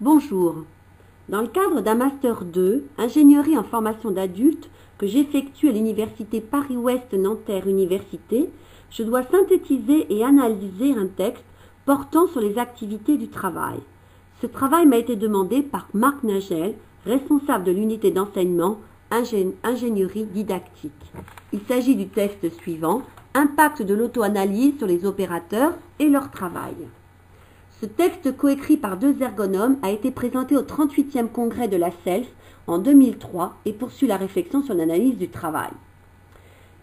Bonjour. Dans le cadre d'un Master 2, ingénierie en formation d'adultes, que j'effectue à l'Université Paris-Ouest Nanterre Université, je dois synthétiser et analyser un texte portant sur les activités du travail. Ce travail m'a été demandé par Marc Nagel, responsable de l'unité d'enseignement ingénierie didactique. Il s'agit du texte suivant, impact de l'auto-analyse sur les opérateurs et leur travail. Ce texte coécrit par deux ergonomes a été présenté au 38e congrès de la CELF en 2003 et poursuit la réflexion sur l'analyse du travail.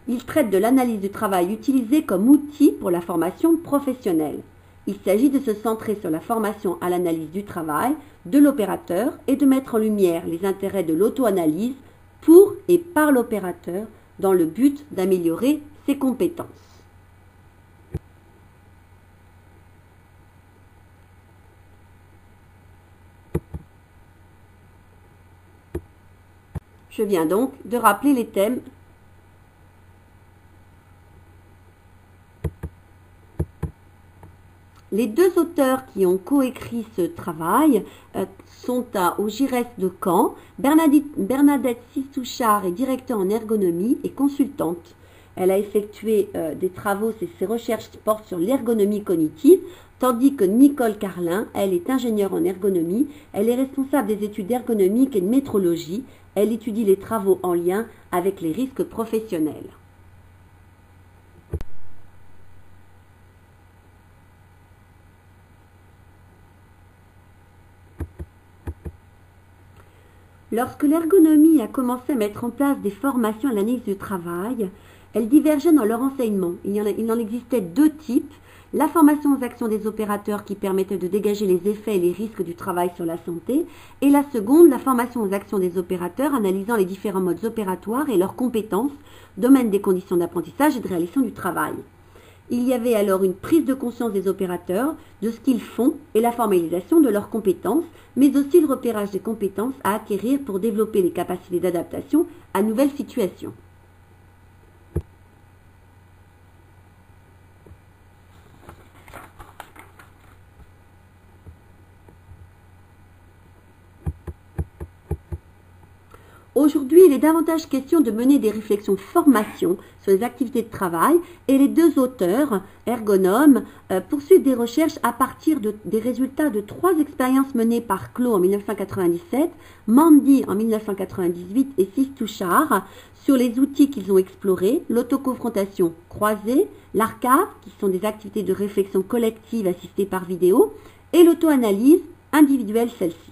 Il traite de l'analyse du travail utilisée comme outil pour la formation professionnelle. Il s'agit de se centrer sur la formation à l'analyse du travail de l'opérateur et de mettre en lumière les intérêts de l'auto-analyse pour et par l'opérateur dans le but d'améliorer ses compétences. Je viens donc de rappeler les thèmes. Les deux auteurs qui ont coécrit ce travail sont au GIRES de Caen. Bernadette Sistouchard est directeur en ergonomie et consultante. Elle a effectué des travaux, ses recherches portent sur l'ergonomie cognitive, tandis que Nicole Carlin, elle est ingénieure en ergonomie, elle est responsable des études ergonomiques et de métrologie, elle étudie les travaux en lien avec les risques professionnels. Lorsque l'ergonomie a commencé à mettre en place des formations à l'analyse du travail, elles divergeaient dans leur enseignement. Il en existait deux types. La formation aux actions des opérateurs qui permettait de dégager les effets et les risques du travail sur la santé, et la seconde, la formation aux actions des opérateurs analysant les différents modes opératoires et leurs compétences, domaine des conditions d'apprentissage et de réalisation du travail. Il y avait alors une prise de conscience des opérateurs, de ce qu'ils font et la formalisation de leurs compétences, mais aussi le repérage des compétences à acquérir pour développer les capacités d'adaptation à nouvelles situations. Aujourd'hui, il est davantage question de mener des réflexions formation sur les activités de travail et les deux auteurs, ergonomes, poursuivent des recherches à partir des résultats de trois expériences menées par Clos en 1997, Mandy en 1998 et Sistouchard sur les outils qu'ils ont explorés, l'autoconfrontation croisée, l'ARCAV, qui sont des activités de réflexion collective assistées par vidéo, et l'auto-analyse individuelle celle-ci.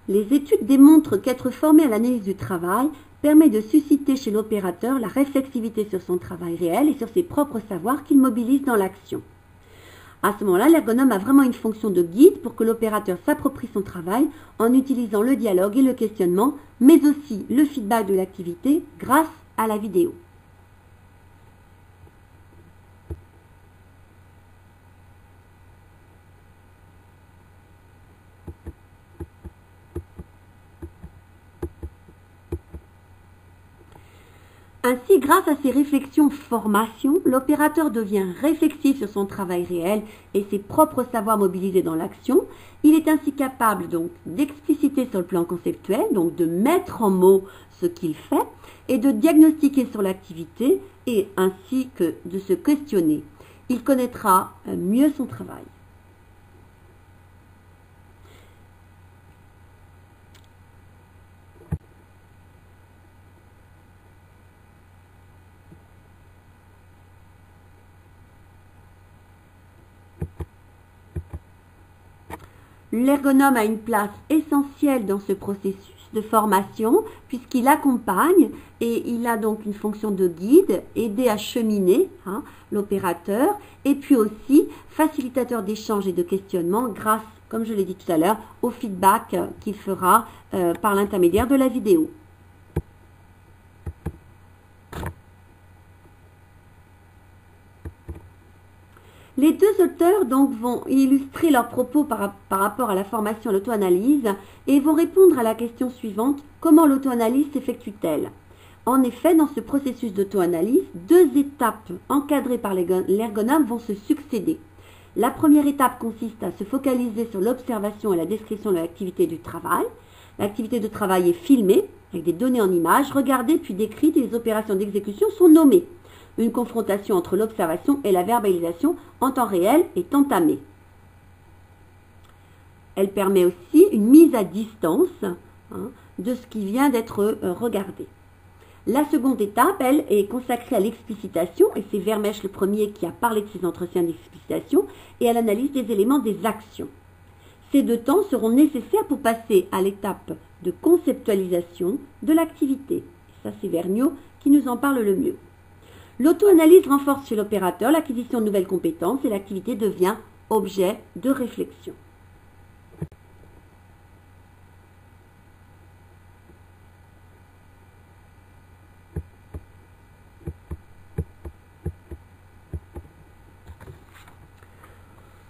Les études démontrent qu'être formé à l'analyse du travail permet de susciter chez l'opérateur la réflexivité sur son travail réel et sur ses propres savoirs qu'il mobilise dans l'action. À ce moment-là, l'ergonome a vraiment une fonction de guide pour que l'opérateur s'approprie son travail en utilisant le dialogue et le questionnement, mais aussi le feedback de l'activité grâce à la vidéo. Ainsi, grâce à ces réflexions formation, l'opérateur devient réflexif sur son travail réel et ses propres savoirs mobilisés dans l'action. Il est ainsi capable donc d'expliciter sur le plan conceptuel, donc de mettre en mots ce qu'il fait et de diagnostiquer sur l'activité et ainsi que de se questionner. Il connaîtra mieux son travail. L'ergonome a une place essentielle dans ce processus de formation puisqu'il accompagne et il a donc une fonction de guide, aider à cheminer l'opérateur et puis aussi facilitateur d'échange et de questionnement grâce, comme je l'ai dit tout à l'heure, au feedback qu'il fera par l'intermédiaire de la vidéo. Les deux auteurs auteurs donc vont illustrer leurs propos par rapport à la formation à l'auto-analyse et vont répondre à la question suivante: comment l'auto-analyse s'effectue-t-elle? En effet, dans ce processus d'auto-analyse, deux étapes encadrées par l'ergonome vont se succéder. La première étape consiste à se focaliser sur l'observation et la description de l'activité du travail. L'activité de travail est filmée avec des données en images, regardées puis décrites, et les opérations d'exécution sont nommées. Une confrontation entre l'observation et la verbalisation en temps réel est entamée. Elle permet aussi une mise à distance de ce qui vient d'être regardé. La seconde étape, elle, est consacrée à l'explicitation, et c'est Vermèche le premier qui a parlé de ces entretiens d'explicitation, et à l'analyse des éléments des actions. Ces deux temps seront nécessaires pour passer à l'étape de conceptualisation de l'activité. Ça, c'est Vergniaud qui nous en parle le mieux. L'auto-analyse renforce chez l'opérateur l'acquisition de nouvelles compétences et l'activité devient objet de réflexion.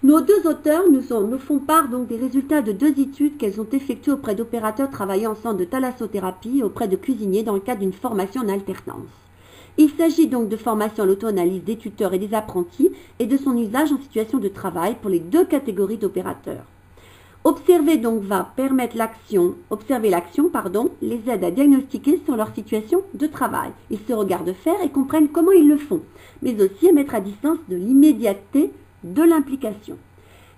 Nos deux auteurs nous font part donc des résultats de deux études qu'elles ont effectuées auprès d'opérateurs travaillant en centre de thalassothérapie et auprès de cuisiniers dans le cadre d'une formation en alternance. Il s'agit donc de formation à l'auto-analyse des tuteurs et des apprentis et de son usage en situation de travail pour les deux catégories d'opérateurs. Observer donc va permettre observer l'action, les aide à diagnostiquer sur leur situation de travail. Ils se regardent faire et comprennent comment ils le font, mais aussi à mettre à distance de l'immédiateté de l'implication.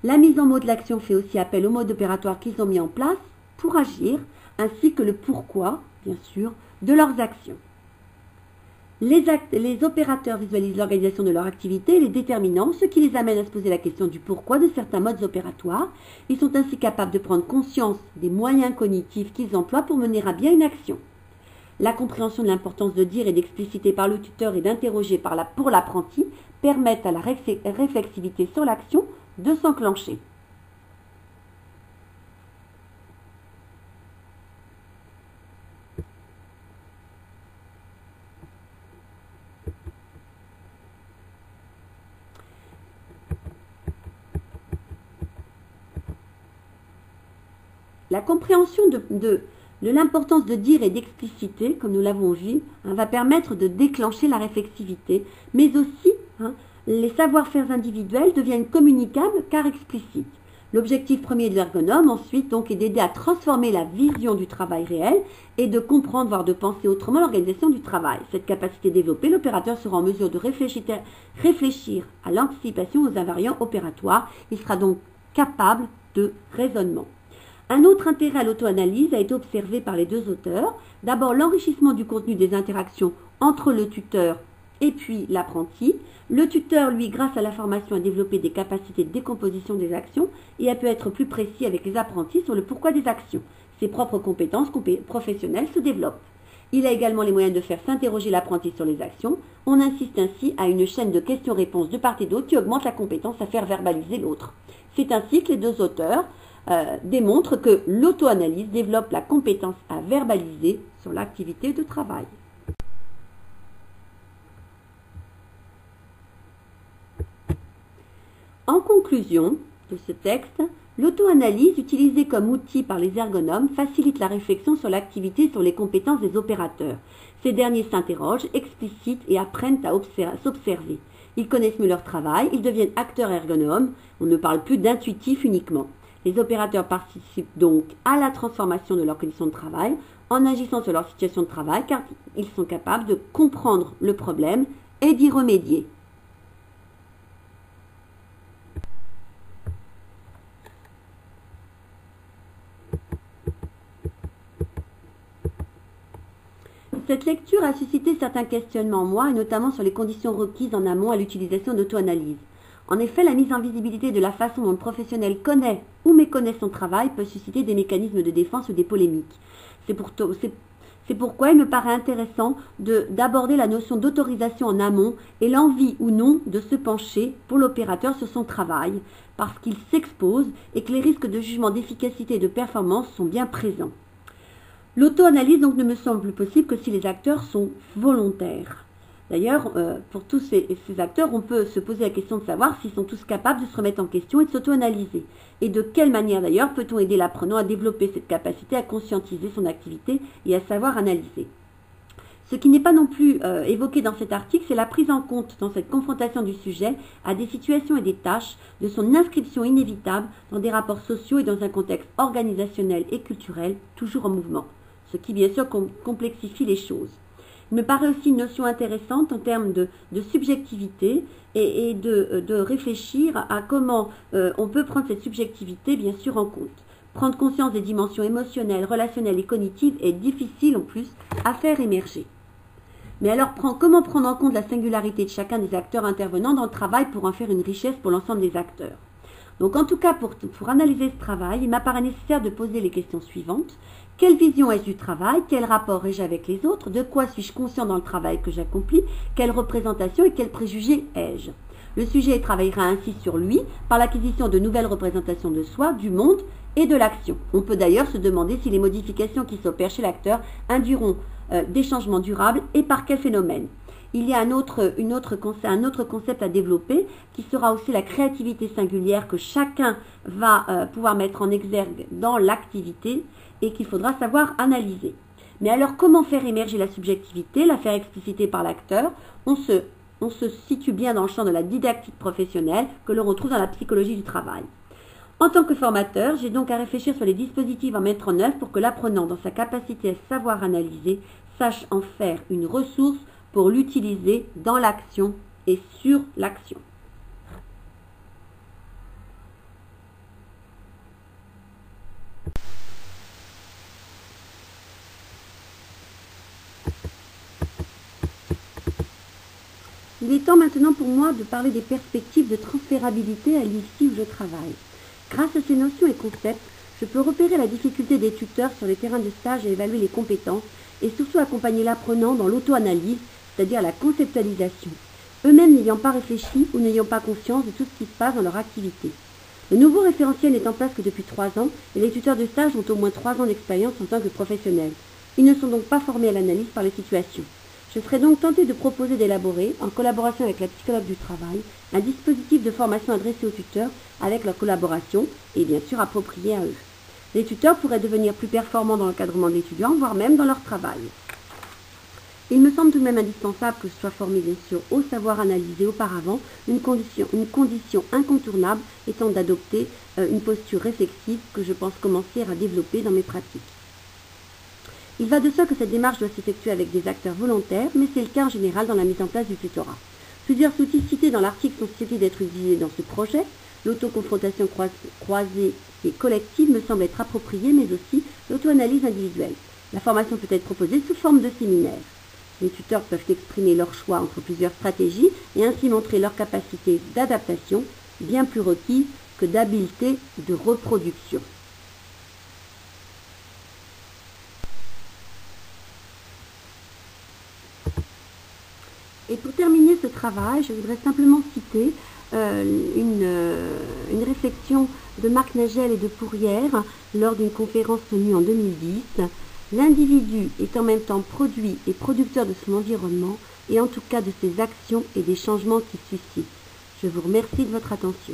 La mise en mots de l'action fait aussi appel au mode opératoire qu'ils ont mis en place pour agir, ainsi que le pourquoi, bien sûr, de leurs actions. Les opérateurs visualisent l'organisation de leur activité et les déterminants, ce qui les amène à se poser la question du pourquoi de certains modes opératoires. Ils sont ainsi capables de prendre conscience des moyens cognitifs qu'ils emploient pour mener à bien une action. La compréhension de l'importance de dire et d'expliciter par le tuteur et d'interroger pour l'apprenti permettent à la réflexivité sur l'action de s'enclencher. La compréhension de l'importance de dire et d'expliciter, comme nous l'avons vu, va permettre de déclencher la réflexivité, mais aussi les savoir-faire individuels deviennent communicables car explicites. L'objectif premier de l'ergonome, ensuite, donc, est d'aider à transformer la vision du travail réel et de comprendre, voire de penser autrement l'organisation du travail. Cette capacité développée, l'opérateur sera en mesure de réfléchir à l'anticipation aux invariants opératoires. Il sera donc capable de raisonnement. Un autre intérêt à l'auto-analyse a été observé par les deux auteurs. D'abord, l'enrichissement du contenu des interactions entre le tuteur et puis l'apprenti. Le tuteur, lui, grâce à la formation, a développé des capacités de décomposition des actions et a pu être plus précis avec les apprentis sur le pourquoi des actions. Ses propres compétences professionnelles se développent. Il a également les moyens de faire s'interroger l'apprenti sur les actions. On insiste ainsi à une chaîne de questions-réponses de part et d'autre qui augmente la compétence à faire verbaliser l'autre. C'est ainsi que les deux auteurs démontrent que l'auto-analyse développe la compétence à verbaliser sur l'activité de travail. En conclusion de ce texte, l'auto-analyse utilisée comme outil par les ergonomes facilite la réflexion sur l'activité et sur les compétences des opérateurs. Ces derniers s'interrogent, explicitent et apprennent à s'observer. Ils connaissent mieux leur travail, ils deviennent acteurs ergonomes, on ne parle plus d'intuitif uniquement. Les opérateurs participent donc à la transformation de leurs conditions de travail en agissant sur leur situation de travail car ils sont capables de comprendre le problème et d'y remédier. Cette lecture a suscité certains questionnements en moi, et notamment sur les conditions requises en amont à l'utilisation d'auto-analyse. En effet, la mise en visibilité de la façon dont le professionnel connaît ou méconnaît son travail peut susciter des mécanismes de défense ou des polémiques. C'est pourquoi il me paraît intéressant d'aborder la notion d'autorisation en amont et l'envie ou non de se pencher pour l'opérateur sur son travail, parce qu'il s'expose et que les risques de jugement d'efficacité et de performance sont bien présents. L'auto-analyse donc ne me semble possible que si les acteurs sont volontaires. D'ailleurs, pour tous ces acteurs, on peut se poser la question de savoir s'ils sont tous capables de se remettre en question et de s'auto-analyser. Et de quelle manière d'ailleurs peut-on aider l'apprenant à développer cette capacité à conscientiser son activité et à savoir analyser. Ce qui n'est pas non plus évoqué dans cet article, c'est la prise en compte dans cette confrontation du sujet à des situations et des tâches de son inscription inévitable dans des rapports sociaux et dans un contexte organisationnel et culturel toujours en mouvement, ce qui bien sûr complexifie les choses. Il me paraît aussi une notion intéressante en termes de subjectivité et de réfléchir à comment on peut prendre cette subjectivité bien sûr en compte. Prendre conscience des dimensions émotionnelles, relationnelles et cognitives est difficile en plus à faire émerger. Mais alors, comment prendre en compte la singularité de chacun des acteurs intervenants dans le travail pour en faire une richesse pour l'ensemble des acteurs? Donc en tout cas, pour analyser ce travail, il m'apparaît nécessaire de poser les questions suivantes. Quelle vision ai-je du travail? Quel rapport ai-je avec les autres? De quoi suis-je conscient dans le travail que j'accomplis? Quelle représentation et quels préjugés ai-je? Le sujet travaillera ainsi sur lui par l'acquisition de nouvelles représentations de soi, du monde et de l'action. On peut d'ailleurs se demander si les modifications qui s'opèrent chez l'acteur induiront des changements durables et par quel phénomène. Il y a un autre concept à développer qui sera aussi la créativité singulière que chacun va pouvoir mettre en exergue dans l'activité et qu'il faudra savoir analyser. Mais alors comment faire émerger la subjectivité, la faire expliciter par l'acteur? On se situe bien dans le champ de la didactique professionnelle que l'on retrouve dans la psychologie du travail. En tant que formateur, j'ai donc à réfléchir sur les dispositifs à mettre en œuvre pour que l'apprenant, dans sa capacité à savoir analyser, sache en faire une ressource pour l'utiliser dans l'action et sur l'action. Il est temps maintenant pour moi de parler des perspectives de transférabilité à l'IFSI où je travaille. Grâce à ces notions et concepts, je peux repérer la difficulté des tuteurs sur les terrains de stage à évaluer les compétences et surtout accompagner l'apprenant dans l'auto-analyse, c'est-à-dire la conceptualisation, eux-mêmes n'ayant pas réfléchi ou n'ayant pas conscience de tout ce qui se passe dans leur activité. Le nouveau référentiel n'est en place que depuis 3 ans et les tuteurs de stage ont au moins 3 ans d'expérience en tant que professionnels. Ils ne sont donc pas formés à l'analyse par les situations. Je serai donc tentée de proposer d'élaborer, en collaboration avec la psychologue du travail, un dispositif de formation adressé aux tuteurs avec leur collaboration et bien sûr approprié à eux. Les tuteurs pourraient devenir plus performants dans l'encadrement de l'étudiant, voire même dans leur travail. Il me semble tout de même indispensable que je sois formé bien sûr au savoir analyser auparavant, une condition incontournable étant d'adopter une posture réflexive que je pense commencer à développer dans mes pratiques. Il va de soi que cette démarche doit s'effectuer avec des acteurs volontaires, mais c'est le cas en général dans la mise en place du tutorat. Plusieurs outils cités dans l'article sont susceptibles d'être utilisés dans ce projet. L'autoconfrontation croisée et collective me semble être appropriée, mais aussi l'auto-analyse individuelle. La formation peut être proposée sous forme de séminaire. Les tuteurs peuvent exprimer leur choix entre plusieurs stratégies et ainsi montrer leur capacité d'adaptation, bien plus requise que d'habileté de reproduction. Et pour terminer ce travail, je voudrais simplement citer une réflexion de Marc Nagel et de Pourrières lors d'une conférence tenue en 2010. L'individu est en même temps produit et producteur de son environnement et en tout cas de ses actions et des changements qu'il suscite. Je vous remercie de votre attention.